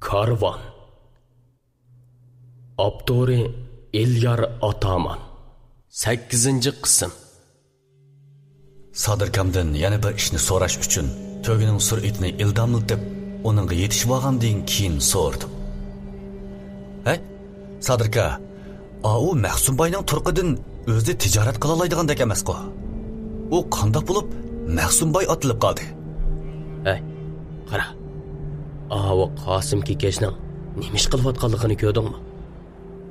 Karvan. Abdori İlyar Ataman. 8. qism. Sadirkamdan yana bir ishni so'rash uchun to'gining sur'atini ildamlatib, uningga yetishib olgandan keyin so'rdim. Hey, Sadirka, u Mahsumboyning turqidan o'zi tijorat qila oladigan emas-ku. U qandoq bo'lib Mahsumboy otilib qoldi? Hey, qara. O Qosim Kekeshning nima ish qilayotganligini ko'rdingmi?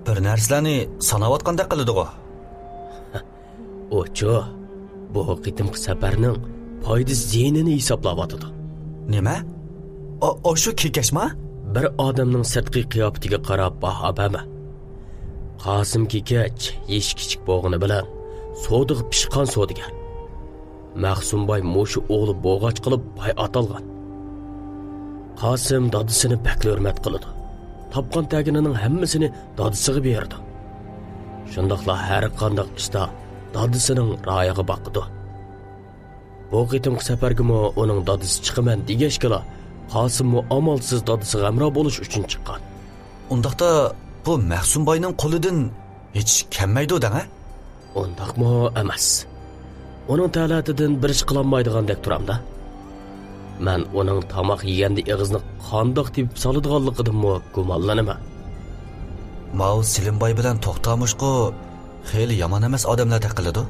Bir narsalarni sanayotgandek qiladi-ku. Ocho, bu qitimqi safarning foyda ziyinini hisoblayotdi. Nima? O shu Kekeshmi? Bir odamning sirtqi qiyofatiga qarab baho berma. Qosim Kekech yesh kichik bo'g'ini bilan sodiq pishqan sodigar. Mahsumboy mushu o'g'li bo'g'ach qilib bay atalgan. Qosim dadisini pek hurmat qiladi. Topgan taginining hammasini dadisiga berdi. Shundaqla har qanday ishda dadisining ra'yiga boqdi. Bu qitimqi safarga uning dadisi chiqaman degashkala, Qosim amalsiz dadisiga amro bo'lish uchun chiqqan. Undaqda bu Mahsumboyning qo'lidan hech kelmaydi deng-a? Undaqmi emas. Uning ta'latidan bir ish qilolmaydigandek turamda. Men uning tamoq yeganda og'izni qandoq tepib soladiganligidan gumonlanaman. Mao Selimboy bilan To'xtamushqo xeyli yomon emas odamlar qiladi.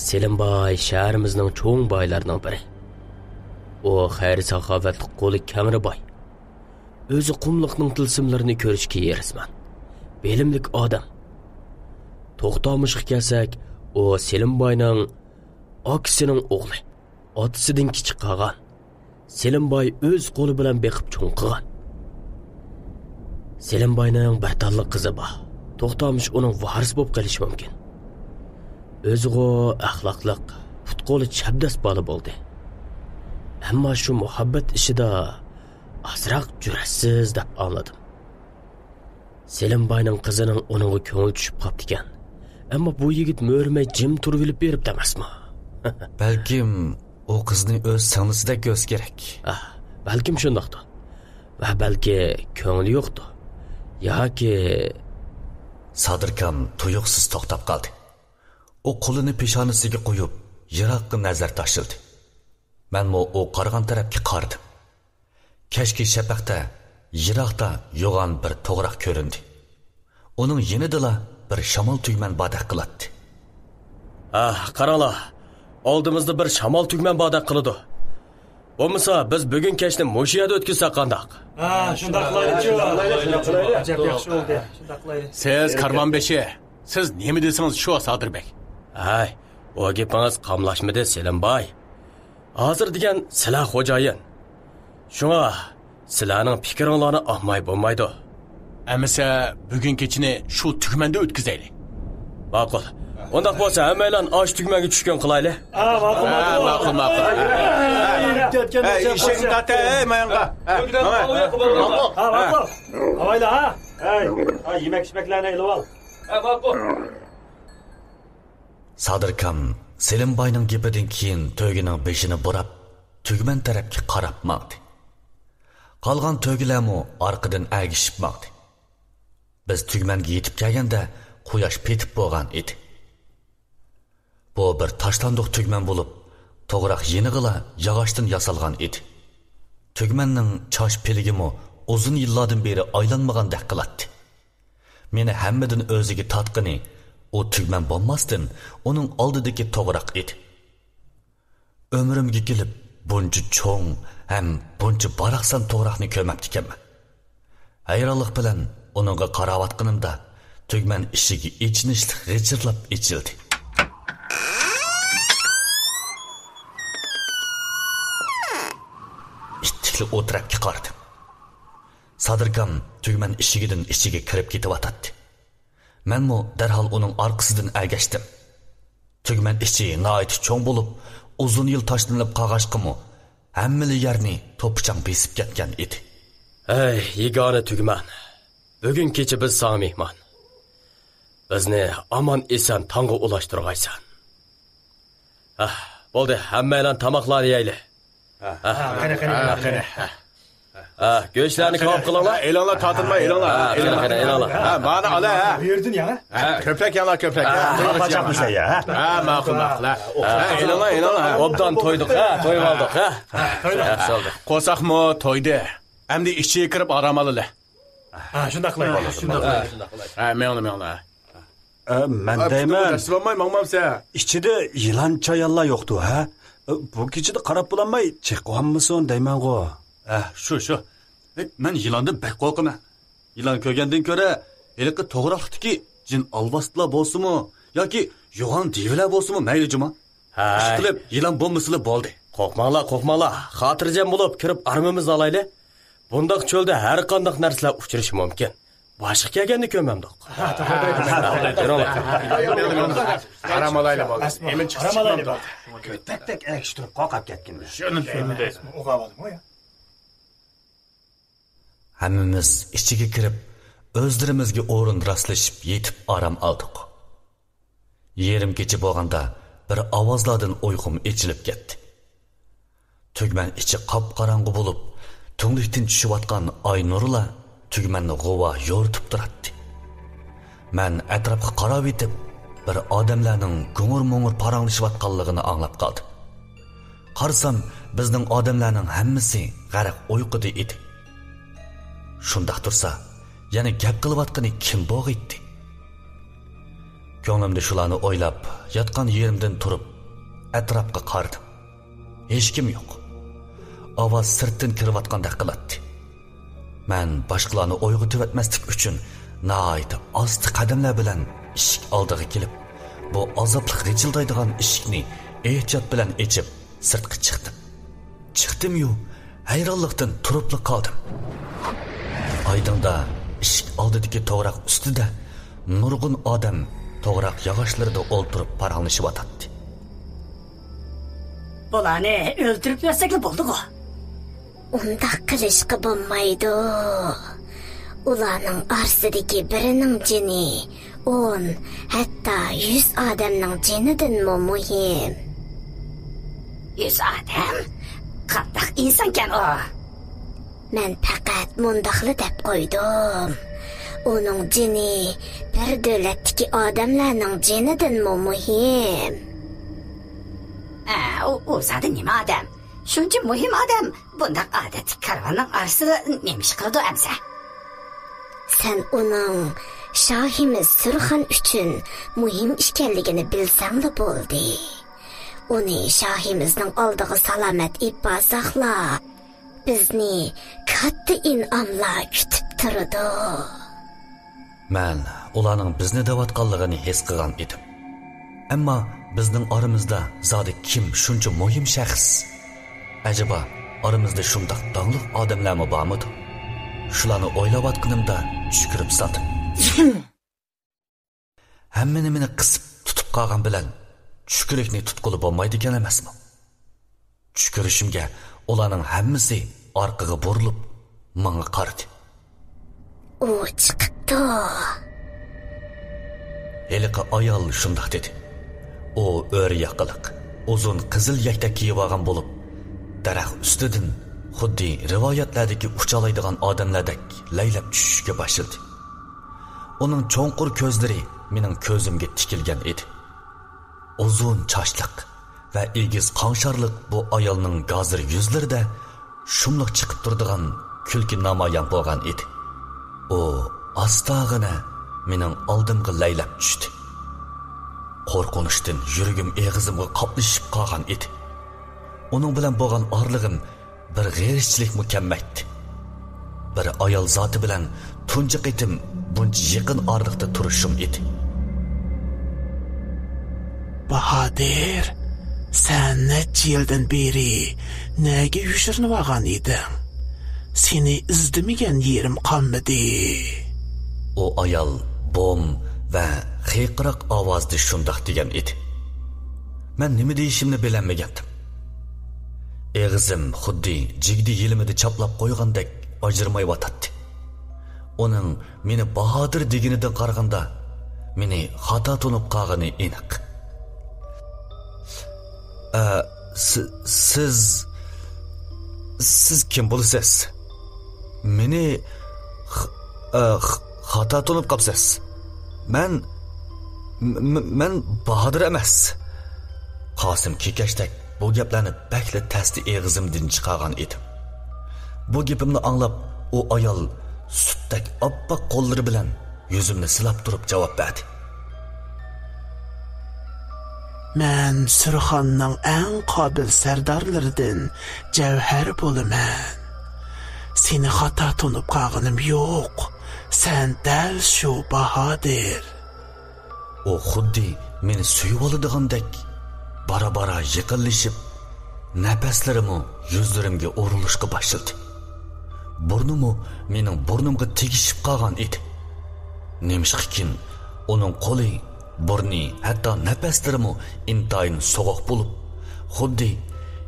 Selimboy shahrimizning cho'ng boylarining biri. O xayr saxovatli qo'li Kamriboy. O'zi qumliqning tilsimlarini ko'rishga erisman. Bilimlik odam. To'xtamushga kelsak, o Selimboyning akisining o'g'li. Otasidan kichik qolgan. Selimboy o'z qo'li bilan beqib cho'ng qilgan. Selimboyning bir talla qizi bor. To'xtamush uning varis bo'lib qolishi mumkin. O'ziga axloqliq, futqoli chabdas bola bo'ldi. Ammo shu muhabbat ishida azroq juratsiz deb anladim. Selimboyning qizining uningga ko'ngil tushib qopti ekan. Ammo bu yigit mo'rmay jim turib olib beribdi emasmi? Balkim o qizni o'z singlisida ko'z kerak. Balkim shundoqdir. Va balki ko'ngli yo'qdir. Yoki Sadirkam tuyuqsiz to'xtab qoldi. O qo'lini peshonasiga qo'yib, yiroqqa nazar tashildi. Men o qargan tarafga qardim. Kashki shafaqda yiroqda yo'g'on bir to'g'raq ko'rindi. Uning yenidila bir shamol tugman badaq qiladi. Qarala. Oldimizda bir shamol tugman badaq qiladi. Bo'lmasa biz bugun kechni mo'shiyada o'tkazsak qandoq? Shundaqlaydi. Siz Karvonbeshi, siz nima desangiz shu Sodirbek. O gapingiz qamlashmadi Selimboy. Hozir degan sizlar xo'jayin. Shunga sizlarning fikringlarni olmay bo'lmaydi. Amisa bugun kechini shu tugmanda o'tkazaylik. Ma'qul. Undaq bo'lsa hammalar osh tugmaga tushgan qilaylik. Ma'qul. Ishing tata, mayonga. Ma'qul. Avayla, yemek-ishmaklarni ilib ol. Ma'qul. Sadirkam Selimboyning gapidan keyin to'gining beshini burab, tugman tarafga qarab maqdi. Qolgan to'gilarmi orqadan agishib maqdi. Biz tugmanga yetib kelganda quyosh petib bo'lgan edi. Bu bir tashlandiq tugman bo'lib, to'g'raq yenig'ila yog'ochdan yasalgan edi. Tugmanning chosh peligimi uzun yillardan beri aylanmagandek qiladi. Meni hammadan o'ziga tatqini o tugman bo'lmasdan uning oldidagi to'g'raq edi. Ömrümge kelib buncha cho'ng ham buncha baraqsan to'g'raqni ko'rmabdi ekanman. Hayronlik bilan uningga qarayotganimda tugman eshigi ichinishli g'ijirlab ichildi. Ittikli o'tirabga qardim. Sadirkam tugman eshigidan ichiga kirib ketyotdi. Menmo darhol uning orqasidan ergashdim. Tugman ichi nihoyat cho'ng bo'lib, uzun yil tashlanib qolg'ashqimi, hammali yerni to'pichang besib ketgan edi. Yegona tugman. Bugun kecha biz sana mehmon. Bizni aman eson tongga ulashtirg'aysan. Bo'ldi, hammalar tamoqlar yeyli. Go'shtlarni kebab qilinglar. E'lonlar tortilma, e'lonlar. E'lonlar. Ha, bana ala ha. Buyurdun ya. Köprek yanlar köprek. Yapacak bir şey ya. Ha, ma'qul. E'lonlar. Obdan to'ydik, to'yib oldik, Yaxshi oldi. Qo'saqmi to'ydi. Endi ishchiga kirib aramalılar. Shunday qilaylik. Ha, men. Men deyman, Tasvamay maqmamsa. ichida yılan chayallar yo'qdi, ha? Bu kechida qarab bulanmay, chiqqanmisan deyman-ku. Shu. Men yılandan bek qo'rqaman. Yılan ko'rgandan ko'ra, heliqi to'g'riqdiki jin alvastlar bo'lsa-mu yoki yo'g'on devlar bo'lsa-mu mayli juma. Ish qilib yılan bo'lmasili bo'ldi. Qo'rqmanglar. Xotirjam bo'lib kirib armimizni olaylik. Bundaq cho'lda har qanday narsalar uchrashi mumkin. Boshqa kelganda ko'mamdiq. Aramalayla bo'ldi. Hemen chiqib. Tak ekishtirib qoqab ketgindi. Shuni O'qamadim ya. Hammamiz ichiga kirib, o'zlarimizga o'rin rastlashib yetib aram oldik. Yerim kecha bo'lganda bir ovozlardan uyqum echilib ketdi. Tugman ichi qop-qorong'i bo'lib, tunglikdan tushayotgan oy nurlar tugmanni g'uva yo'ritib turardi. Men atrofga qarab etib, bir odamlarning gumur-mung'ur paranglashayotganligini anglab qoldim. Qarsam, bizning odamlarning hammasi g'arq uyquda edi. Shundaq tursa, yana gap qilayotgani kim bo'g'itdi? Ko'nglimda shularni o'ylab, yotgan yerimdan turib, atrofga qaradim. Hech kim yo'q. Ovoz sirtdan kirayotgandek qiladi. Men boshqalarni uyg'otib etmaslik uchun nihoyat osti qadamlar bilan eshik oldiga kelib, bu azobli g'ijildaydigan eshikni ehtiyot bilan echib sirtga chiqdim. Chiqdim-yu, hayronlikdan turib qoldim. Oydinda eshik oldidagi to'g'raq ustida nurg'un odam to'g'raq yog'ochlarida o'ltirib paranglashib-o'tadi. Bularni o'ldirib bersak bo'ldi-ku. Undaq qilishqa bo'lmaydi. Ularning orsidagi birining jini 10, hatto 100 odamning jinidan muhim. 100 odam? Qanday insonkan u? Men faqat mundaqli deb qo'ydim. Uning jini bir davlatdagi odamlarning jinidan muhim. U zodi nima odam? Shuncha muhim odam bundaq odatiy karvonning arsida nima ish qiladi amsa? Sen uning shohimiz Surxon uchun muhim ekanligini bilsang-da bo'ldi. Uni shohimizning oldiga salomat ib saqlab, bizni katta in'omlar kutib turdi. Men ularning bizni davatganligini his qilgan edim. Ammo bizning oramizda zodi kim shuncha muhim shaxs? Acaba aramizda shundoq dongli odamlarmi bormidi? Shularni o'ylayotganimda tushkirib soldim. Hammani meni qisib tutib qolgan bilan tushkurlikni tutquli bo'lmaydi ekan emasmi? Tushkurishimga ularning hammasi orqaga burilib, menga qaradi. U chiqibdi. Heliqi ayol shundoq dedi. U o'ri yaqiliq, uzun qizil yaktak kiyib olgan bo'lib, daraxt ustidan xuddi rivoyatlardagi uchalaydigan odamlardek laylab tushishga boshladi. Uning cho'nqur ko'zlari mening ko'zimga tikilgan edi. Uzun chochliq va egiz qonshorliq bu ayolning g'azir yuzlarida shumliq chiqib turadigan kulki namoyon bo'lgan edi. U astag'ina mening oldimga laylab tushdi. Qo'rqinishdan yuragim eg'izimga qoplashib qolgan edi. Uning bilan bo'lgan orlig'im bir g'erishchilik mukammaydi. Bir ayol zoti bilan tunji qitim buncha yaqin orliqda turishim edi. Bahadir, sen necha yildan beri nega yushirinib olgan eding? Seni izdimigan yerim qolmadi. O ayol bom va xiqroq ovozda shundoq degan edi. Men nima deyishimni bilolmagandim. Eg'izim xuddi jigdi yelimida chaplab qo'ygandek ajrimay yotadi. Uning meni Bahodir deganidan qaraganda meni xato tunib qolgani aniq. Siz kim bo'lasiz? meni xato tunib qapsiz. Men Bahodir emas. Qosim kekashdak bu gaplarni bakli tasdi eg'izimdan chiqargan edim. Bu gapimni anglab, u ayol sutdak oppoq qo'llari bilan yuzimni silab turib javob berdi. Men Surxonning eng qobil sardorlaridan Javhar bo'laman. Seni xato tunib qolganim yo'q. Sen dal shu Bahodir. O xuddi meni suyib oladigandek bara-bara yiqilishib, nafaslarimi yuzlarimga urilishga boshladi. Burnimi mening burnimga tegishib qolgan edi. Nemishqikin uning qo'li, burni, hatto nafaslarimi intayin sovuq bo'lib, xuddi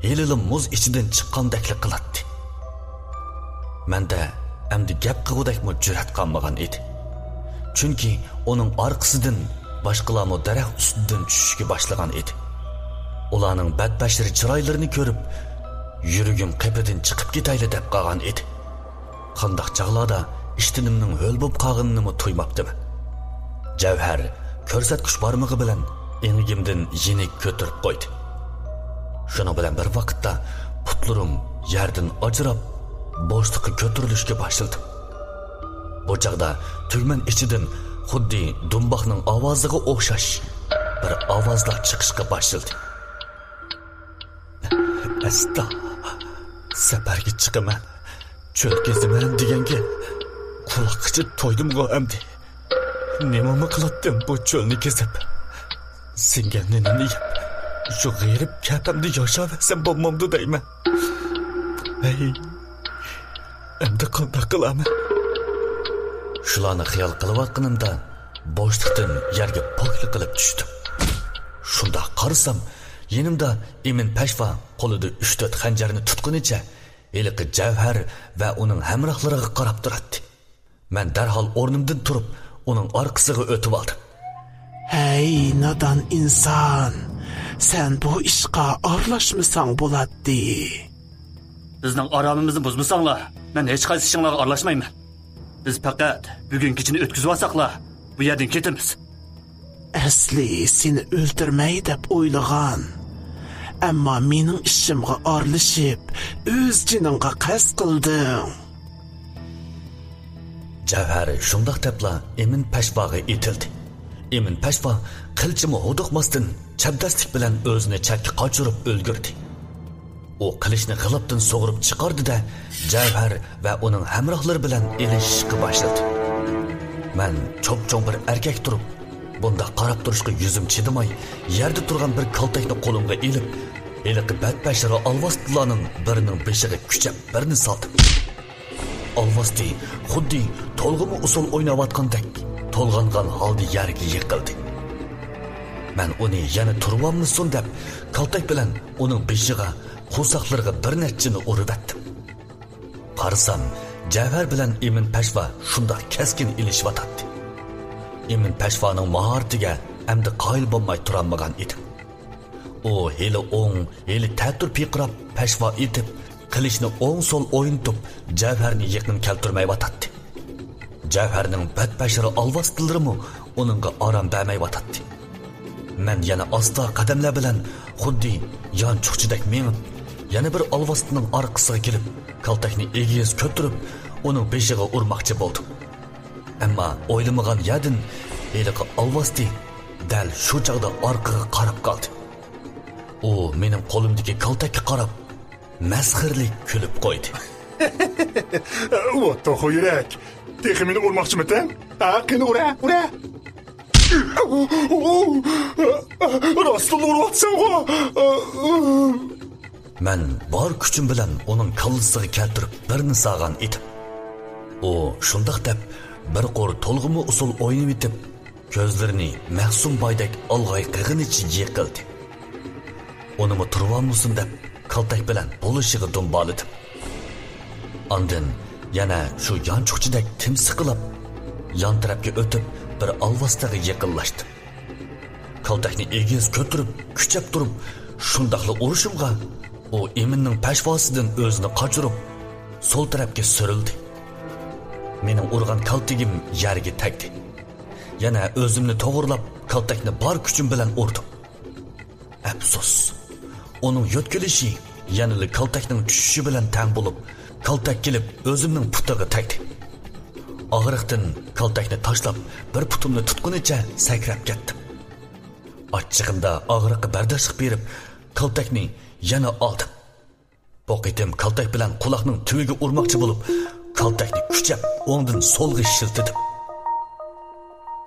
elili muz ichidan chiqqandek qiladi. Menda endi gap qilgudakmi jur'at qolmagan edi. Chunki uning orqasidan boshqalarmi daraxt ustidan tushishga boshlagan edi. Ularning badbashir chiroylarini ko'rib, yuragim qepidan chiqib ketayli deb qolgan edi. Qandoq chog'larda ishtinimning ho'l bo'lib qolganini to'ymabdiman. Javhar ko'rsatkich barmog'i bilan engimdan yenik ko'tarib qo'ydi. Shuna bilan bir vaqtda putlarim yerdan ajrab, bo'shliqqa ko'tarilishga boshladi. Bu chaqda tugman ichidan xuddi dumboqning ovoziga o'xshash bir ovozlar chiqishga boshladi. Asta safarga chiqaman, cho'l kezaman deganga quloqqicha to'ydim-ku endi. Nima qilatdim bu cho'lni kezib? Senga nenini yeb, shu g'irib kapamda yashavarsam bo'lmamdi deyman. Hey, endi qanday qilaman? Shularni xiyol qilayotganimda bo'shliqdan yerga pokli qilib tushdim. Shunda qarasam, yenimda Emin Pashva qo'lida 3-4 xanjarni tutqunicha eliqi Javhar va uning hamrohlariga qarab turadi. Men darhol o'rnimdan turib, uning orqasiga o'tib oldim. Hey, nodon inson, sen bu ishga aralashmasang bo'ladi. Bizning oromimizni buzmasanglar, men hech qaysi ishinglarga aralashmayman. Biz faqat bugun kechini o'tkazib olsaqlar, bu yerdan ketamiz. Asli seni o'ldirmay deb o'ylagan. Ammo mening ishimga aralashib, o'z jiningga qasd qilding. Javhar shundoq debla Emin Pashvaga etildi. Emin Pashva qilchimi huduqmasdan chabdaslik bilan o'zini chakka qochirib o'lgirdi. O qilichni g'ilobdan sug'urib chiqardi-da, Javhar va uning hamrohlari bilan elishishga boshladi. Men cho'p-cho'ng bir erkak turib, bunda qarab turishga yuzim chidamay, yerda turgan bir kaltakni qo'limga elib, eliqi badbashara alvastlarning birining beshiga kuchab birini soldim. Alvasti xuddi to'lg'imi usul o'ynayotgandek to'lg'angan holda yerga yiqildi. Men uni yana turvammisun deb kaltak bilan uning beshiga, qo'saqlarga bir nechchini urib etdim. Qarasam, Javhar bilan Emin Pashva shunda keskin ilishib-atdi. Emin Pashvaning mahoratiga endi qoyil bo'lmay turolmagan edi. U heli o'ng, heli ta'tur piqrab Pashva etib, qilichni o'ng-so'l o'yintib, Javharni yaqin keltirmay-atdi. Javharning badbashara alvastlarimi uningga orom bermay-atdi. Men yana asta qadamlar bilan xuddi yonchuqchidek menib, yana bir alvastining orqasiga kelib, kaltakni egiz ko'tarib, uning beshiga urmoqchi bo'ldim. Ammo o'ylamagan yerdan eliqi alvasti dal shu chog'da orqaga qarab qoldi. U mening qo'limdagi kaltakka qarab, masxirlik kulib qo'ydi. O'tto xo'rak. Texi meni urmoqchimisan? Qani ura. Rostdan uryapsan-ku. Men bor kuchim bilan uning kallasiga keltirib birini sog'an edim. U shundoq deb bir qo'r to'lg'imi usul o'ynab etib, ko'zlarini Mahsum boydek olg'ay qig'inicha yiqildi. Unimi turvammisin deb kaltak bilan bo'lishiga dumboladim. Ondan yana shu yonchuqchidek timsiqilib, yon tarafga o'tib bir alvastaga yaqinlashdim. Kaltakni egiz ko'tarib, kuchab turib, shundoqli urishimga u Eminning pashvosidan o'zini qochirib, so'l tarafga surildi. mening urgan kaltigim yerga tegdi. Yana o'zimni to'g'rilab, kaltakni bor kuchim bilan urdim. Afsus. Onun yo'tkilishi yanili kaltakning tushishi bilan tang bo'lib, kaltak kelib o'zimning putiga tegdi. Og'riqdan kaltakni tashlab, bir putimni tutqunicha sakrab ketdim. Achchig'imda og'riqqa bardoshlik berib, kaltakni yana oldim. Bu qitim kaltak bilan quloqning tuviga urmoqchi bo'lib, kaltakni kuchab o'ngdan so'lga shiltidim.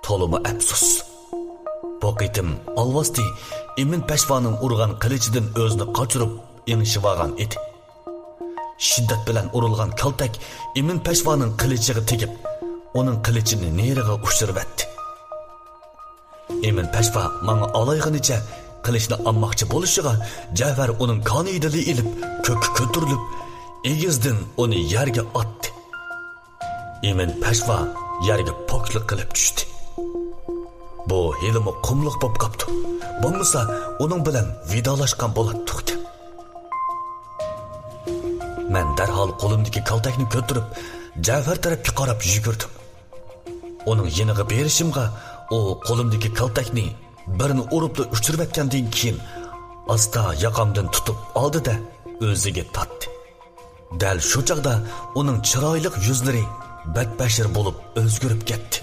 To'limi afsus. Bu qitim alvasti Emin Peshvoning urgan qilichidan o'zini qochirib, engishib olgan edi. Shiddat bilan urilgan kaltak Emin Peshvoning qilichiga tegib, onun qilichini neriga ushirib etdi. Emin Peshvo menga olayg'inicha qilichni olmoqchi bo'lishiga Ja'far uning qonidili ilib, ko'kka ko'tarilib, egizdan uni yerga otdi. Emin Peshvo yerga poklik qilib tushdi. Bu helimi qumliq bo'lib qopti. Bo'lmasa uning bilan vidolashgan bo'lardik. Men darhol qo'limdagi kaltakni ko'tarib, Ja'far tarafga qarab yugurdim. Uning yeniga berishimga o qo'limdagi kaltakni birini urib uchirib etgandan keyin asta yoqamdan tutib oldi-da o'ziga tortdi. Dal shu chaqda uning chiroyli yuzlari badbashir bo'lib o'zgarib ketdi.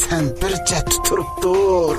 Sen bir chet turib tur.